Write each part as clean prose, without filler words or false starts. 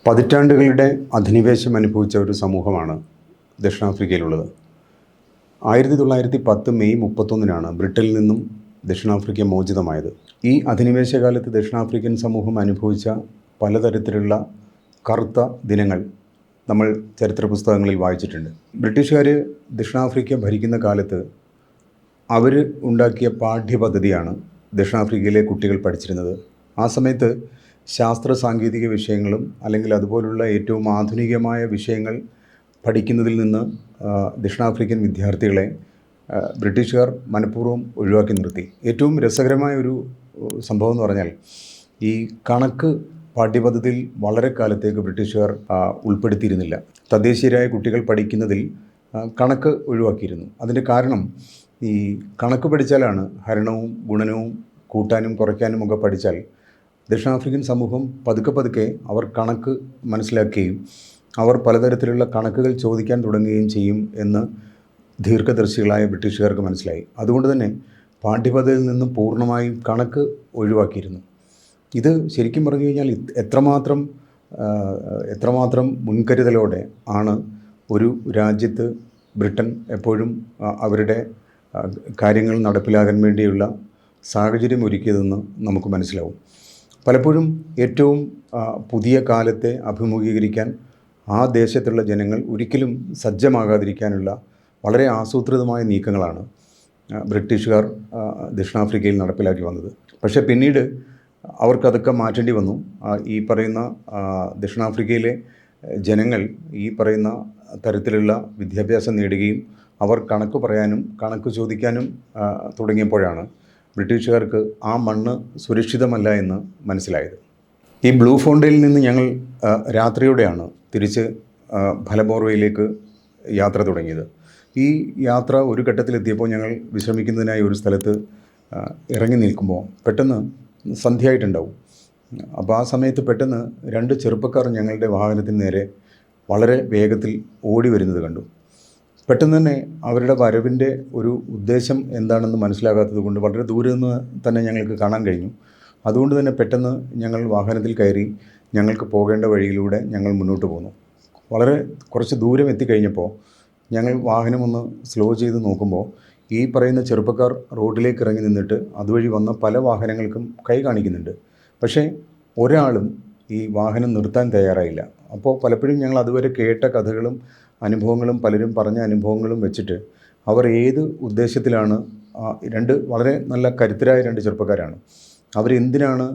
പതിറ്റാണ്ടുകളുടെ അധിനിവേശം അനുഭവിച്ച ഒരു സമൂഹമാണ് ദക്ഷിണാഫ്രിക്കയിലുള്ളത്. 1910 മെയ് 31 ബ്രിട്ടനിൽ നിന്നും ദക്ഷിണാഫ്രിക്ക മോചിതമായത്. ഈ അധിനിവേശകാലത്ത് ദക്ഷിണാഫ്രിക്കൻ സമൂഹം അനുഭവിച്ച പലതരത്തിലുള്ള കറുത്ത ദിനങ്ങൾ നമ്മൾ ചരിത്ര പുസ്തകങ്ങളിൽ വായിച്ചിട്ടുണ്ട്. ബ്രിട്ടീഷുകാർ ദക്ഷിണാഫ്രിക്ക ഭരിക്കുന്ന കാലത്ത് അവർ ഉണ്ടാക്കിയ പാഠ്യപദ്ധതിയാണ് ദക്ഷിണാഫ്രിക്കയിലെ കുട്ടികൾ പഠിച്ചിരുന്നത്. ആ സമയത്ത് ശാസ്ത്ര സാങ്കേതിക വിഷയങ്ങളും അല്ലെങ്കിൽ അതുപോലുള്ള ഏറ്റവും ആധുനികമായ വിഷയങ്ങൾ പഠിക്കുന്നതിൽ നിന്ന് ദക്ഷിണാഫ്രിക്കൻ വിദ്യാർത്ഥികളെ ബ്രിട്ടീഷുകാർ മനഃപൂർവ്വം ഒഴിവാക്കി നിർത്തി. ഏറ്റവും രസകരമായ ഒരു സംഭവം എന്ന് പറഞ്ഞാൽ, ഈ കണക്ക് പാഠ്യപദ്ധതിയിൽ വളരെ കാലത്തേക്ക് ബ്രിട്ടീഷുകാർ ഉൾപ്പെടുത്തിയിരുന്നില്ല. തദ്ദേശീയരായ കുട്ടികൾ പഠിക്കുന്നതിൽ കണക്ക് ഒഴിവാക്കിയിരുന്നു. അതിൻ്റെ കാരണം, ഈ കണക്ക് പഠിച്ചാലാണ് ഹരണവും ഗുണനവും കൂട്ടാനും കുറയ്ക്കാനും ഒക്കെ പഠിച്ചാൽ ദക്ഷിണാഫ്രിക്കൻ സമൂഹം പതുക്കെ അവർ കണക്ക് മനസ്സിലാക്കുകയും അവർ പലതരത്തിലുള്ള കണക്കുകൾ ചോദിക്കാൻ തുടങ്ങുകയും ചെയ്യും എന്ന് ദീർഘദർശികളായ ബ്രിട്ടീഷുകാർക്ക് മനസ്സിലായി. അതുകൊണ്ട് തന്നെ പാഠ്യപദ്ധതിയിൽ നിന്നും പൂർണ്ണമായും കണക്ക് ഒഴിവാക്കിയിരുന്നു. ഇത് ശരിക്കും പറഞ്ഞു കഴിഞ്ഞാൽ എത്രമാത്രം മുൻകരുതലോടെ ആണ് ഒരു രാജ്യത്ത് ബ്രിട്ടൻ എപ്പോഴും അവരുടെ കാര്യങ്ങൾ നടപ്പിലാകാൻ വേണ്ടിയുള്ള സാഹചര്യം ഒരുക്കിയതെന്ന് നമുക്ക് മനസ്സിലാവും. പലപ്പോഴും ഏറ്റവും പുതിയ കാലത്തെ അഭിമുഖീകരിക്കാൻ ആ ദേശത്തുള്ള ജനങ്ങൾ ഒരിക്കലും സജ്ജമാകാതിരിക്കാനുള്ള വളരെ ആസൂത്രിതമായ നീക്കങ്ങളാണ് ബ്രിട്ടീഷുകാർ ദക്ഷിണാഫ്രിക്കയിൽ നടപ്പിലാക്കി വന്നത്. പക്ഷേ പിന്നീട് അവർക്കതൊക്കെ മാറ്റേണ്ടി വന്നു. ഈ പറയുന്ന ദക്ഷിണാഫ്രിക്കയിലെ ജനങ്ങൾ ഈ പറയുന്ന തരത്തിലുള്ള വിദ്യാഭ്യാസം നേടുകയും അവർ കണക്ക് പറയാനും കണക്ക് ചോദിക്കാനും തുടങ്ങിയപ്പോഴാണ് ബ്രിട്ടീഷുകാർക്ക് ആ മണ്ണ് സുരക്ഷിതമല്ല എന്ന് മനസ്സിലായത്. ഈ ബ്ലൂ ഫൗണ്ടനിൽ നിന്ന് ഞങ്ങൾ രാത്രിയോടെയാണ് തിരിച്ച് ഫലബോർവയിലേക്ക് യാത്ര തുടങ്ങിയത്. ഈ യാത്ര ഒരു ഘട്ടത്തിലെത്തിയപ്പോൾ ഞങ്ങൾ വിശ്രമിക്കുന്നതിനായി ഒരു സ്ഥലത്ത് ഇറങ്ങി നിൽക്കുമ്പോൾ പെട്ടെന്ന് സന്ധ്യയായിട്ടുണ്ടാവും. അപ്പോൾ ആ സമയത്ത് പെട്ടെന്ന് 2 ചെറുപ്പക്കാർ ഞങ്ങളുടെ വാഹനത്തിന് നേരെ വളരെ വേഗത്തിൽ ഓടി വരുന്നത് കണ്ടു. പെട്ടെന്ന് തന്നെ അവരുടെ വരവിൻ്റെ ഒരു ഉദ്ദേശം എന്താണെന്ന് മനസ്സിലാകാത്തത് കൊണ്ട് വളരെ ദൂരെ നിന്ന് തന്നെ ഞങ്ങൾക്ക് കാണാൻ കഴിഞ്ഞു. അതുകൊണ്ട് തന്നെ പെട്ടെന്ന് ഞങ്ങൾ വാഹനത്തിൽ കയറി ഞങ്ങൾക്ക് പോകേണ്ട വഴിയിലൂടെ ഞങ്ങൾ മുന്നോട്ട് പോന്നു. വളരെ കുറച്ച് ദൂരം എത്തിക്കഴിഞ്ഞപ്പോൾ ഞങ്ങൾ വാഹനമൊന്ന് സ്ലോ ചെയ്ത് നോക്കുമ്പോൾ ഈ പറയുന്ന ചെറുപ്പക്കാർ റോഡിലേക്ക് ഇറങ്ങി നിന്നിട്ട് അതുവഴി വന്ന പല വാഹനങ്ങൾക്കും കൈ കാണിക്കുന്നുണ്ട്. പക്ഷേ ഒരാളും ഈ വാഹനം നിർത്താൻ തയ്യാറായില്ല. അപ്പോൾ പലപ്പോഴും ഞങ്ങൾ അതുവരെ കേട്ട കഥകളും അനുഭവങ്ങളും പലരും പറഞ്ഞ അനുഭവങ്ങളും വെച്ചിട്ട് അവർ ഏത് ഉദ്ദേശത്തിലാണ്, 2 വളരെ നല്ല കരുത്തരായ 2 ചെറുപ്പക്കാരാണ്, അവരെന്തിനാണ്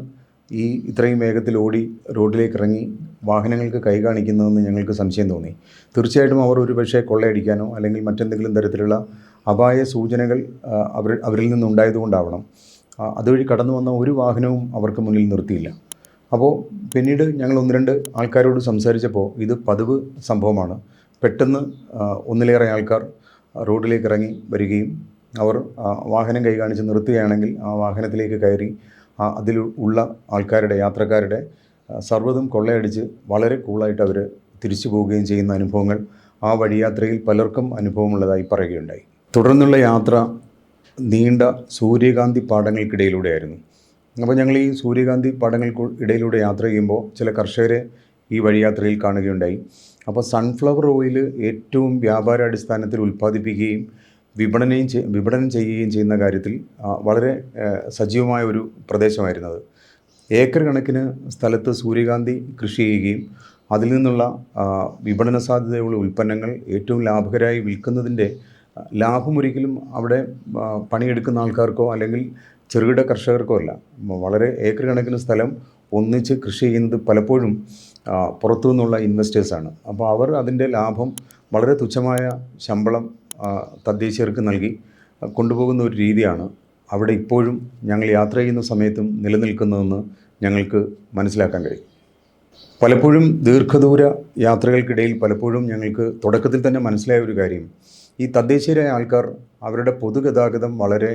ഈ ഇത്രയും വേഗത്തിൽ ഓടി റോഡിലേക്ക് ഇറങ്ങി വാഹനങ്ങൾക്ക് കൈ കാണിക്കുന്നതെന്ന് ഞങ്ങൾക്ക് സംശയം തോന്നി. തീർച്ചയായിട്ടും അവർ ഒരു പക്ഷേ കൊള്ളയടിക്കാനോ അല്ലെങ്കിൽ മറ്റെന്തെങ്കിലും തരത്തിലുള്ള അപായ സൂചനകൾ അവരിൽ നിന്നുണ്ടായതുകൊണ്ടാവണം അതുവഴി കടന്നു വന്ന ഒരു വാഹനവും അവർക്ക് മുന്നിൽ നിർത്തിയില്ല. അപ്പോൾ പിന്നീട് ഞങ്ങൾ 1-2 ആൾക്കാരോട് സംസാരിച്ചപ്പോൾ ഇത് പതിവ് സംഭവമാണ്. പെട്ടെന്ന് ഒന്നിലേറെ ആൾക്കാർ റോഡിലേക്ക് ഇറങ്ങി വരികയും അവർ വാഹനം കൈ കാണിച്ച് നിർത്തുകയാണെങ്കിൽ ആ വാഹനത്തിലേക്ക് കയറി അതിൽ ഉള്ള യാത്രക്കാരുടെ സർവ്വതും കൊള്ളയടിച്ച് വളരെ കൂളായിട്ട് അവർ തിരിച്ചു പോവുകയും ചെയ്യുന്ന അനുഭവങ്ങൾ ആ വഴിയാത്രയിൽ പലർക്കും അനുഭവമുള്ളതായി പറയുകയുണ്ടായി. തുടർന്നുള്ള യാത്ര നീണ്ട സൂര്യകാന്തി പാടങ്ങൾക്കിടയിലൂടെയായിരുന്നു. അപ്പോൾ ഞങ്ങൾ ഈ സൂര്യകാന്തി പാടങ്ങൾക്ക് ഇടയിലൂടെ യാത്ര ചെയ്യുമ്പോൾ ചില കർഷകരെ ഈ വഴിയാത്രയിൽ കാണുകയുണ്ടായി. അപ്പോൾ സൺഫ്ലവർ ഓയിൽ ഏറ്റവും വ്യാപാരാടിസ്ഥാനത്തിൽ ഉൽപ്പാദിപ്പിക്കുകയും വിപണനം ചെയ്യുകയും ചെയ്യുന്ന കാര്യത്തിൽ വളരെ സജീവമായ ഒരു പ്രദേശമായിരുന്നത്. ഏക്കർ കണക്കിന് സ്ഥലത്ത് സൂര്യകാന്തി കൃഷി ചെയ്യുകയും അതിൽ നിന്നുള്ള വിപണന സാധ്യതയുള്ള ഉൽപ്പന്നങ്ങൾ ഏറ്റവും ലാഭകരമായി വിൽക്കുന്നതിൻ്റെ ലാഭമൊരിക്കലും അവിടെ പണിയെടുക്കുന്ന ആൾക്കാർക്കോ അല്ലെങ്കിൽ ചെറുകിട കർഷകർക്കോ അല്ല. വളരെ ഏക്കർ കണക്കിന് സ്ഥലം ഒന്നിച്ച് കൃഷി ചെയ്യുന്നത് പലപ്പോഴും പുറത്തു നിന്നുള്ള ഇൻവെസ്റ്റേഴ്സാണ്. അപ്പോൾ അവർ അതിൻ്റെ ലാഭം വളരെ തുച്ഛമായ ശമ്പളം തദ്ദേശീയർക്ക് നൽകി കൊണ്ടുപോകുന്ന ഒരു രീതിയാണ് അവിടെ ഇപ്പോഴും ഞങ്ങൾ യാത്ര ചെയ്യുന്ന സമയത്തും നിലനിൽക്കുന്നതെന്ന് ഞങ്ങൾക്ക് മനസ്സിലാക്കാൻ കഴിയും. പലപ്പോഴും ദീർഘദൂര യാത്രകൾക്കിടയിൽ പലപ്പോഴും ഞങ്ങൾക്ക് തുടക്കത്തിൽ തന്നെ മനസ്സിലായ ഒരു കാര്യം, ഈ തദ്ദേശീയരായ ആൾക്കാർ അവരുടെ പൊതുഗതാഗതം വളരെ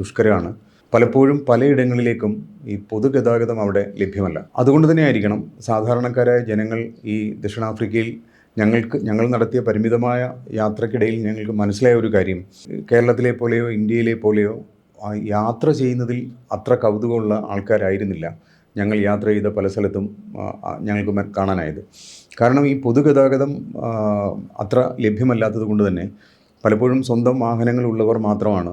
ദുഷ്കരമാണ്. പലപ്പോഴും പലയിടങ്ങളിലേക്കും ഈ പൊതുഗതാഗതം അവിടെ ലഭ്യമല്ല. അതുകൊണ്ട് തന്നെ ആയിരിക്കണം സാധാരണക്കാരായ ജനങ്ങൾ ഈ ദക്ഷിണാഫ്രിക്കയിൽ ഞങ്ങൾ നടത്തിയ പരിമിതമായ യാത്രക്കിടയിൽ ഞങ്ങൾക്ക് മനസ്സിലായ ഒരു കാര്യം, കേരളത്തിലെ പോലെയോ ഇന്ത്യയിലെ പോലെയോ യാത്ര ചെയ്യുന്നതിൽ അത്ര കൗതുകമുള്ള ആൾക്കാരായിരുന്നില്ല ഞങ്ങൾ യാത്ര ചെയ്ത പല സ്ഥലത്തും ഞങ്ങൾക്ക് കാണാനായത്. കാരണം ഈ പൊതുഗതാഗതം അത്ര ലഭ്യമല്ലാത്തത് കൊണ്ട് തന്നെ പലപ്പോഴും സ്വന്തം വാഹനങ്ങളുള്ളവർ മാത്രമാണ്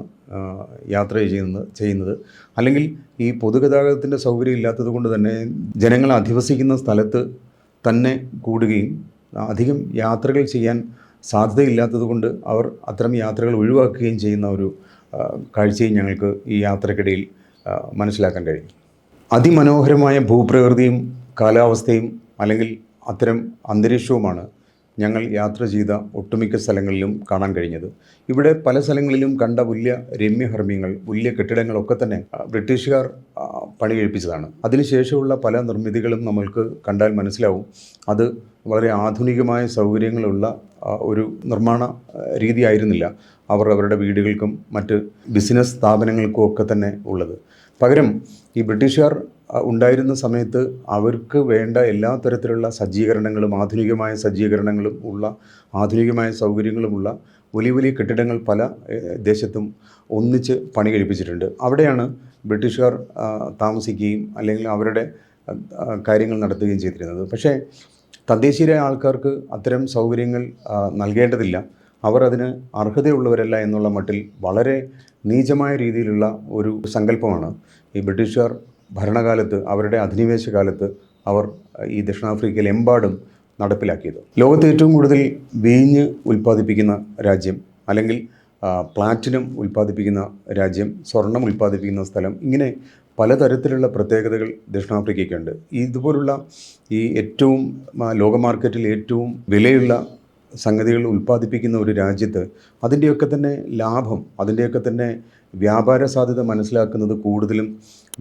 യാത്ര ചെയ്യുന്നത്. അല്ലെങ്കിൽ ഈ പൊതുഗതാഗതത്തിൻ്റെ സൗകര്യം ഇല്ലാത്തത് കൊണ്ട് തന്നെ ജനങ്ങൾ അധിവസിക്കുന്ന സ്ഥലത്ത് തന്നെ കൂടുകയും അധികം യാത്രകൾ ചെയ്യാൻ സാധ്യതയില്ലാത്തത് കൊണ്ട് അവർ അത്തരം യാത്രകൾ ഒഴിവാക്കുകയും ചെയ്യുന്ന ഒരു കാഴ്ചയും ഞങ്ങൾക്ക് ഈ യാത്രക്കിടയിൽ മനസ്സിലാക്കാൻ കഴിയും. അതിമനോഹരമായ ഭൂപ്രകൃതിയും കാലാവസ്ഥയും അല്ലെങ്കിൽ അത്തരം അന്തരീക്ഷവുമാണ് ഞങ്ങൾ യാത്ര ചെയ്ത ഒട്ടുമിക്ക സ്ഥലങ്ങളിലും കാണാൻ കഴിഞ്ഞത്. ഇവിടെ പല സ്ഥലങ്ങളിലും കണ്ട വലിയ രമ്യഹർമ്മ്യങ്ങൾ, വലിയ കെട്ടിടങ്ങളൊക്കെ തന്നെ ബ്രിട്ടീഷുകാർ പണി കഴിപ്പിച്ചതാണ്. അതിനുശേഷമുള്ള പല നിർമ്മിതികളും നമ്മൾക്ക് കണ്ടാൽ മനസ്സിലാവും അത് വളരെ ആധുനികമായ സൗകര്യങ്ങളുള്ള ഒരു നിർമ്മാണ രീതി ആയിരുന്നില്ല അവർ അവരുടെ വീടുകൾക്കും മറ്റ് ബിസിനസ് സ്ഥാപനങ്ങൾക്കും ഒക്കെ തന്നെ ഉള്ളത്. പകരം ഈ ബ്രിട്ടീഷുകാർ ഉണ്ടായിരുന്ന സമയത്ത് അവർക്ക് വേണ്ട എല്ലാ തരത്തിലുള്ള സജ്ജീകരണങ്ങളും ആധുനികമായ സജ്ജീകരണങ്ങളും ഉള്ള ആധുനികമായ സൗകര്യങ്ങളുമുള്ള വലിയ വലിയ കെട്ടിടങ്ങൾ പല ദേശത്തും ഒന്നിച്ച് പണി കഴിപ്പിച്ചിട്ടുണ്ട്. അവിടെയാണ് ബ്രിട്ടീഷുകാർ താമസിക്കുകയും അല്ലെങ്കിൽ അവരുടെ കാര്യങ്ങൾ നടത്തുകയും ചെയ്തിരുന്നത്. പക്ഷേ തദ്ദേശീയരായ ആൾക്കാർക്ക് അത്തരം സൗകര്യങ്ങൾ നൽകേണ്ടതില്ല, അവർ അതിന് അർഹതയുള്ളവരല്ല എന്നുള്ള മട്ടിൽ വളരെ നീചമായ രീതിയിലുള്ള ഒരു സങ്കല്പമാണ് ഈ ബ്രിട്ടീഷുകാർ ഭരണകാലത്ത് അവരുടെ അധിനിവേശ കാലത്ത് അവർ ഈ ദക്ഷിണാഫ്രിക്കയിൽ എമ്പാടും നടപ്പിലാക്കിയത്. ലോകത്ത് ഏറ്റവും കൂടുതൽ വീഞ്ഞ് ഉൽപ്പാദിപ്പിക്കുന്ന രാജ്യം, അല്ലെങ്കിൽ പ്ലാറ്റിനം ഉൽപ്പാദിപ്പിക്കുന്ന രാജ്യം, സ്വർണം ഉൽപ്പാദിപ്പിക്കുന്ന സ്ഥലം, ഇങ്ങനെ പലതരത്തിലുള്ള പ്രത്യേകതകൾ ദക്ഷിണാഫ്രിക്കയ്ക്കുണ്ട്. ഇതുപോലുള്ള ഈ ഏറ്റവും ലോക മാർക്കറ്റിൽ ഏറ്റവും വിലയുള്ള സംഗതികൾ ഉൽപ്പാദിപ്പിക്കുന്ന ഒരു രാജ്യത്ത് അതിൻ്റെയൊക്കെ തന്നെ ലാഭം, അതിൻ്റെയൊക്കെ തന്നെ വ്യാപാര സാധ്യത മനസ്സിലാക്കുന്നത് കൂടുതലും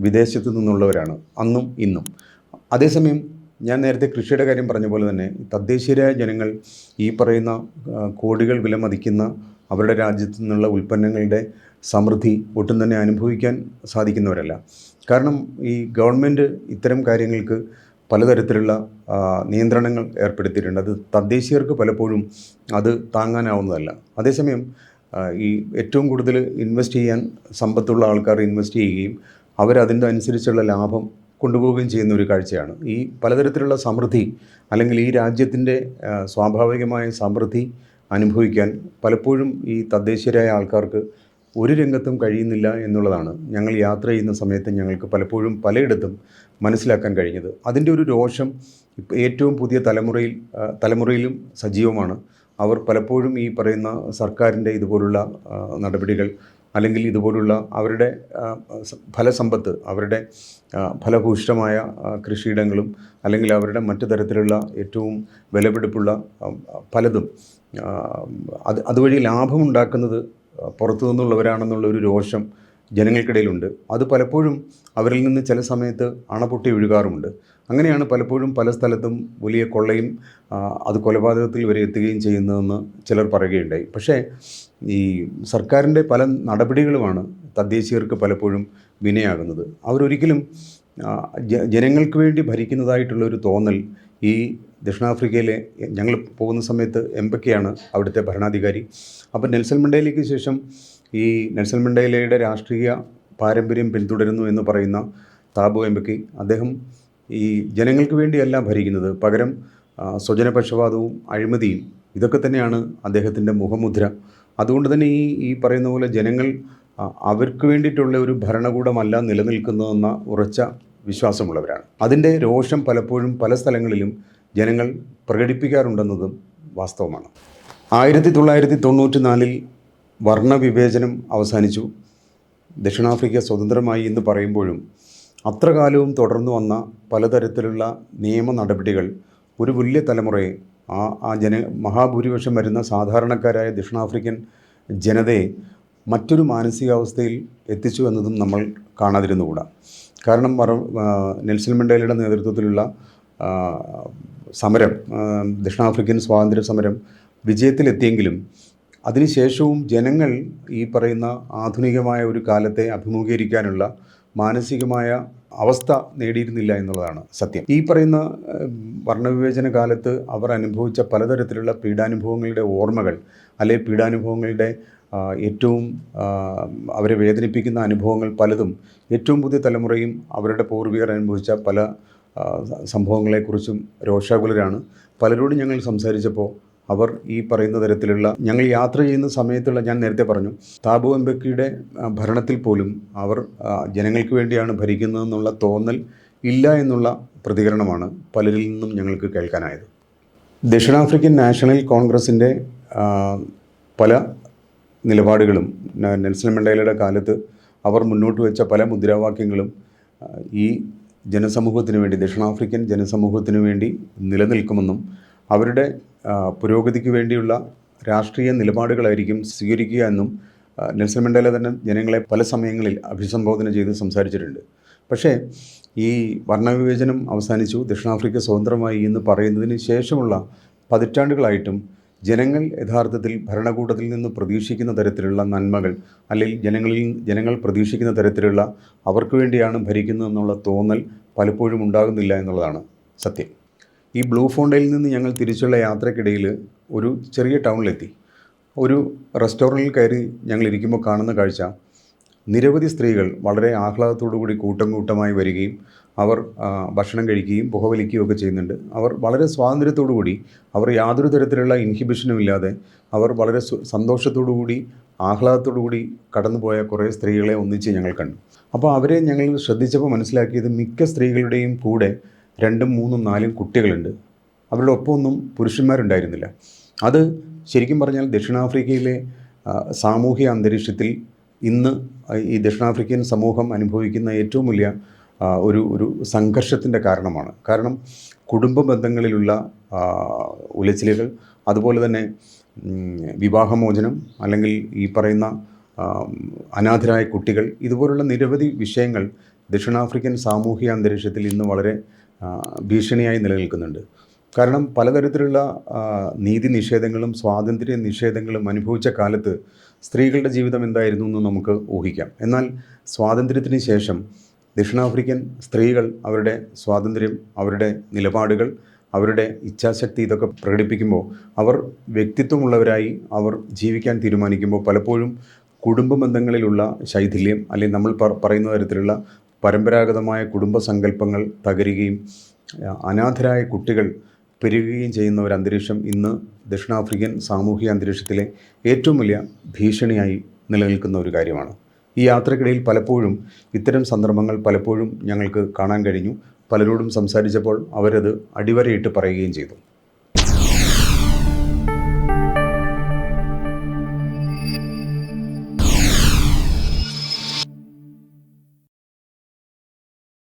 വിദേശത്തു നിന്നുള്ളവരാണ് അന്നും ഇന്നും. അതേസമയം ഞാൻ നേരത്തെ കൃഷിയുടെ കാര്യം പറഞ്ഞ പോലെ തന്നെ തദ്ദേശീയരായ ജനങ്ങൾ ഈ പറയുന്ന കോടികൾ വിലമതിക്കുന്ന അവരുടെ രാജ്യത്തു നിന്നുള്ള ഉൽപ്പന്നങ്ങളുടെ സമൃദ്ധി ഒട്ടും തന്നെ അനുഭവിക്കാൻ സാധിക്കുന്നവരല്ല. കാരണം ഈ ഗവൺമെൻറ് ഇത്തരം കാര്യങ്ങൾക്ക് പലതരത്തിലുള്ള നിയന്ത്രണങ്ങൾ ഏർപ്പെടുത്തിയിട്ടുണ്ട്. അത് തദ്ദേശീയർക്ക് പലപ്പോഴും അത് താങ്ങാനാവുന്നതല്ല. അതേസമയം ഈ ഏറ്റവും കൂടുതൽ ഇൻവെസ്റ്റ് ചെയ്യാൻ സമ്പത്തുള്ള ആൾക്കാർ ഇൻവെസ്റ്റ് ചെയ്യുകയും അവരതിൻ്റെ അനുസരിച്ചുള്ള ലാഭം കൊണ്ടുപോവുകയും ചെയ്യുന്ന ഒരു കാഴ്ചയാണ്. ഈ പലതരത്തിലുള്ള സമൃദ്ധി അല്ലെങ്കിൽ ഈ രാജ്യത്തിൻ്റെ സ്വാഭാവികമായ സമൃദ്ധി അനുഭവിക്കാൻ പലപ്പോഴും ഈ തദ്ദേശീയരായ ആൾക്കാർക്ക് ഒരു രംഗത്തും കഴിയുന്നില്ല എന്നുള്ളതാണ് ഞങ്ങൾ യാത്ര ചെയ്യുന്ന സമയത്ത് ഞങ്ങൾക്ക് പലപ്പോഴും പലയിടത്തും മനസ്സിലാക്കാൻ കഴിഞ്ഞത്. അതിൻ്റെ ഒരു രോഷം ഏറ്റവും പുതിയ തലമുറയിലും സജീവമാണ്. അവർ പലപ്പോഴും ഈ പറയുന്ന സർക്കാരിൻ്റെ ഇതുപോലുള്ള നടപടികൾ അല്ലെങ്കിൽ ഇതുപോലുള്ള അവരുടെ ഫലസമ്പത്ത്, അവരുടെ ഫലഭൂയിഷ്ഠമായ കൃഷിയിടങ്ങളും അല്ലെങ്കിൽ അവരുടെ മറ്റു തരത്തിലുള്ള ഏറ്റവും വിലപിടിപ്പുള്ള പലതും അതുവഴി ലാഭമുണ്ടാക്കുന്നത് പുറത്തു നിന്നുള്ളവരാണെന്നുള്ള ഒരു രോഷം ജനങ്ങൾക്കിടയിലുണ്ട്. അത് പലപ്പോഴും അവരിൽ നിന്ന് ചില സമയത്ത് അണപൊട്ടി ഒഴുകാറുമുണ്ട്. അങ്ങനെയാണ് പലപ്പോഴും പല സ്ഥലത്തും വലിയ കൊള്ളയും അത് കൊലപാതകത്തിൽ വരെ എത്തുകയും ചെയ്യുന്നതെന്ന് ചിലർ പറയുകയുണ്ടായി. പക്ഷേ ഈ സർക്കാരിൻ്റെ പല നടപടികളുമാണ് തദ്ദേശീയർക്ക് പലപ്പോഴും വിനയാകുന്നത്. അവരൊരിക്കലും ജനങ്ങൾക്ക് വേണ്ടി ഭരിക്കുന്നതായിട്ടുള്ളൊരു തോന്നൽ ഈ ദക്ഷിണാഫ്രിക്കയിലെ ഞങ്ങൾ പോകുന്ന സമയത്ത് എംബക്കെയാണ് അവിടുത്തെ ഭരണാധികാരി. അപ്പോൾ നെൽസൺ മണ്ടേലയ്ക്ക് ശേഷം ഈ നെൽസൺ മണ്ടേലയുടെ രാഷ്ട്രീയ പാരമ്പര്യം പിന്തുടരുന്നു എന്ന് പറയുന്ന താബോ എംബക്കി, അദ്ദേഹം ഈ ജനങ്ങൾക്ക് വേണ്ടിയല്ല ഭരിക്കുന്നത്, പകരം സ്വജനപക്ഷപാതവും അഴിമതിയും ഇതൊക്കെ തന്നെയാണ് അദ്ദേഹത്തിൻ്റെ മുഖമുദ്ര. അതുകൊണ്ട് തന്നെ ഈ പറയുന്ന പോലെ ജനങ്ങൾ അവർക്ക് വേണ്ടിയിട്ടുള്ള ഒരു ഭരണകൂടമല്ല നിലനിൽക്കുന്നതെന്ന ഉറച്ച വിശ്വാസമുള്ളവരാണ്. അതിൻ്റെ രോഷം പലപ്പോഴും പല സ്ഥലങ്ങളിലും ജനങ്ങൾ പ്രകടിപ്പിക്കാറുണ്ടെന്നതും വാസ്തവമാണ്. 1994 വർണ്ണവിവേചനം അവസാനിച്ചു. ദക്ഷിണാഫ്രിക്ക സ്വതന്ത്രമായി എന്ന് പറയുമ്പോഴും അത്ര കാലവും തുടർന്നു വന്ന പലതരത്തിലുള്ള നിയമ നടപടികൾ ഒരു വലിയ തലമുറയെ മഹാഭൂരിപക്ഷം വരുന്ന സാധാരണക്കാരായ ദക്ഷിണാഫ്രിക്കൻ ജനതയെ മറ്റൊരു മാനസികാവസ്ഥയിൽ എത്തിച്ചു എന്നതും നമ്മൾ കാണാതിരുന്നുകൂടാ. കാരണം നെൽസൺ മണ്ടേലയുടെ നേതൃത്വത്തിലുള്ള സമരം, ദക്ഷിണാഫ്രിക്കൻ സ്വാതന്ത്ര്യ സമരം വിജയത്തിലെത്തിയെങ്കിലും അതിനുശേഷവും ജനങ്ങൾ ഈ പറയുന്ന ആധുനികമായ ഒരു കാലത്തെ അഭിമുഖീകരിക്കാനുള്ള മാനസികമായ അവസ്ഥ നേടിയിരുന്നില്ല എന്നുള്ളതാണ് സത്യം. ഈ പറയുന്ന വർണ്ണവിവേചന കാലത്ത് അവർ അനുഭവിച്ച പലതരത്തിലുള്ള പീഡാനുഭവങ്ങളുടെ ഓർമ്മകൾ, അല്ലെങ്കിൽ പീഡാനുഭവങ്ങളുടെ ഏറ്റവും അവരെ വേദനിപ്പിക്കുന്ന അനുഭവങ്ങൾ പലതും ഏറ്റവും പുതിയ തലമുറയും അവരുടെ പൂർവികർ അനുഭവിച്ച പല സംഭവങ്ങളെക്കുറിച്ചും രോഷാകുലരാണ്. പലരോടും ഞങ്ങൾ സംസാരിച്ചപ്പോൾ അവർ ഈ പറയുന്ന തരത്തിലുള്ള ഞങ്ങൾ യാത്ര ചെയ്യുന്ന സമയത്തുള്ള, ഞാൻ നേരത്തെ പറഞ്ഞു, താബു എംബക്കിയുടെ ഭരണത്തിൽ പോലും അവർ ജനങ്ങൾക്ക് വേണ്ടിയാണ് ഭരിക്കുന്നതെന്നുള്ള തോന്നൽ ഇല്ല എന്നുള്ള പ്രതികരണമാണ് പലരിൽ നിന്നും ഞങ്ങൾക്ക് കേൾക്കാനായത്. ദക്ഷിണാഫ്രിക്കൻ നാഷണൽ കോൺഗ്രസിൻ്റെ പല നിലപാടുകളും നെൽസൺ മണ്ടേലയുടെ കാലത്ത് അവർ മുന്നോട്ട് വെച്ച പല മുദ്രാവാക്യങ്ങളും ഈ ജനസമൂഹത്തിന് വേണ്ടി, ദക്ഷിണാഫ്രിക്കൻ ജനസമൂഹത്തിന് വേണ്ടി നിലനിൽക്കുമെന്നും അവരുടെ പുരോഗതിക്ക് വേണ്ടിയുള്ള രാഷ്ട്രീയ നിലപാടുകളായിരിക്കും സ്വീകരിക്കുക എന്നും നെൽസൺ മണ്ടേല തന്നെ ജനങ്ങളെ പല സമയങ്ങളിൽ അഭിസംബോധന ചെയ്ത് സംസാരിച്ചിട്ടുണ്ട്. പക്ഷേ ഈ വർണ്ണവിവേചനം അവസാനിച്ചു, ദക്ഷിണാഫ്രിക്ക സ്വതന്ത്രമായി എന്ന് പറയുന്നതിന് ശേഷമുള്ള പതിറ്റാണ്ടുകളായിട്ടും ജനങ്ങൾ യഥാർത്ഥത്തിൽ ഭരണകൂടത്തിൽ നിന്ന് പ്രതീക്ഷിക്കുന്ന തരത്തിലുള്ള നന്മകൾ, അല്ലെങ്കിൽ ജനങ്ങൾ പ്രതീക്ഷിക്കുന്ന തരത്തിലുള്ള അവർക്ക് വേണ്ടിയാണ് ഭരിക്കുന്നതെന്നുള്ള തോന്നൽ പലപ്പോഴും ഉണ്ടാകുന്നില്ല എന്നുള്ളതാണ് സത്യം. ഈ ബ്ലൂ ഫോണ്ടയിൽ നിന്ന് ഞങ്ങൾ തിരിച്ചുള്ള യാത്രക്കിടയിൽ ഒരു ചെറിയ ടൗണിലെത്തി. ഒരു റെസ്റ്റോറൻറ്റിൽ കയറി ഞങ്ങൾ ഇരിക്കുമ്പോൾ കാണുന്ന കാഴ്ച, നിരവധി സ്ത്രീകൾ വളരെ ആഹ്ലാദത്തോടുകൂടി കൂട്ടം കൂട്ടമായി വരികയും അവർ ഭക്ഷണം കഴിക്കുകയും പുകവലിക്കുകയും ഒക്കെ ചെയ്യുന്നുണ്ട്. അവർ വളരെ സ്വാതന്ത്ര്യത്തോടുകൂടി, അവർ യാതൊരു തരത്തിലുള്ള ഇൻഹിബിഷനും ഇല്ലാതെ അവർ വളരെ സന്തോഷത്തോടുകൂടി ആഹ്ലാദത്തോടുകൂടി കടന്നുപോയ കുറേ സ്ത്രീകളെ ഒന്നിച്ച് ഞങ്ങൾ കണ്ടു. അപ്പോൾ അവരെ ഞങ്ങൾ ശ്രദ്ധിച്ചപ്പോൾ മനസ്സിലാക്കിയത്, മിക്ക സ്ത്രീകളുടെയും കൂടെ 2, 3, 4 കുട്ടികളുണ്ട്. അവരുടെ ഒപ്പമൊന്നും പുരുഷന്മാരുണ്ടായിരുന്നില്ല. അത് ശരിക്കും പറഞ്ഞാൽ ദക്ഷിണാഫ്രിക്കയിലെ സാമൂഹിക അന്തരീക്ഷത്തിൽ ഇന്ന് ഈ ദക്ഷിണാഫ്രിക്കൻ സമൂഹം അനുഭവിക്കുന്ന ഏറ്റവും വലിയ ഒരു സംഘർഷത്തിൻ്റെ കാരണമാണ്. കാരണം കുടുംബ ബന്ധങ്ങളിലുള്ള ഉലച്ചിലുകൾ, അതുപോലെ തന്നെ വിവാഹമോചനം, അല്ലെങ്കിൽ ഈ പറയുന്ന അനാഥരായ കുട്ടികൾ, ഇതുപോലുള്ള നിരവധി വിഷയങ്ങൾ ദക്ഷിണാഫ്രിക്കൻ സാമൂഹിക അന്തരീക്ഷത്തിൽ ഇന്ന് വളരെ ഭീഷണിയായി നിലനിൽക്കുന്നുണ്ട്. കാരണം പലതരത്തിലുള്ള നീതി നിഷേധങ്ങളും സ്വാതന്ത്ര്യ നിഷേധങ്ങളും അനുഭവിച്ച കാലത്ത് സ്ത്രീകളുടെ ജീവിതം എന്തായിരുന്നു എന്ന് നമുക്ക് ഊഹിക്കാം. എന്നാൽ സ്വാതന്ത്ര്യത്തിന് ശേഷം ദക്ഷിണാഫ്രിക്കൻ സ്ത്രീകൾ അവരുടെ സ്വാതന്ത്ര്യം, അവരുടെ നിലപാടുകൾ, അവരുടെ ഇച്ഛാശക്തി ഇതൊക്കെ പ്രകടിപ്പിക്കുമ്പോൾ, അവർ വ്യക്തിത്വമുള്ളവരായി അവർ ജീവിക്കാൻ തീരുമാനിക്കുമ്പോൾ പലപ്പോഴും കുടുംബ ബന്ധങ്ങളിലുള്ള ശൈഥില്യം, അല്ലെങ്കിൽ നമ്മൾ പറയുന്ന തരത്തിലുള്ള പരമ്പരാഗതമായ കുടുംബ സങ്കല്പങ്ങൾ തകരുകയും അനാഥരായ കുട്ടികൾ പെരുകുകയും ചെയ്യുന്ന ഒരു അന്തരീക്ഷം ഇന്ന് ദക്ഷിണാഫ്രിക്കൻ സാമൂഹിക അന്തരീക്ഷത്തിലെ ഏറ്റവും വലിയ ഭീഷണിയായി നിലനിൽക്കുന്ന ഒരു കാര്യമാണ്. ഈ യാത്രക്കിടയിൽ പലപ്പോഴും ഇത്തരം സന്ദർഭങ്ങൾ പലപ്പോഴും ഞങ്ങൾക്ക് കാണാൻ കഴിഞ്ഞു. പലരോടും സംസാരിച്ചപ്പോൾ അവരത് അടിവരയിട്ട് പറയുകയും ചെയ്തു.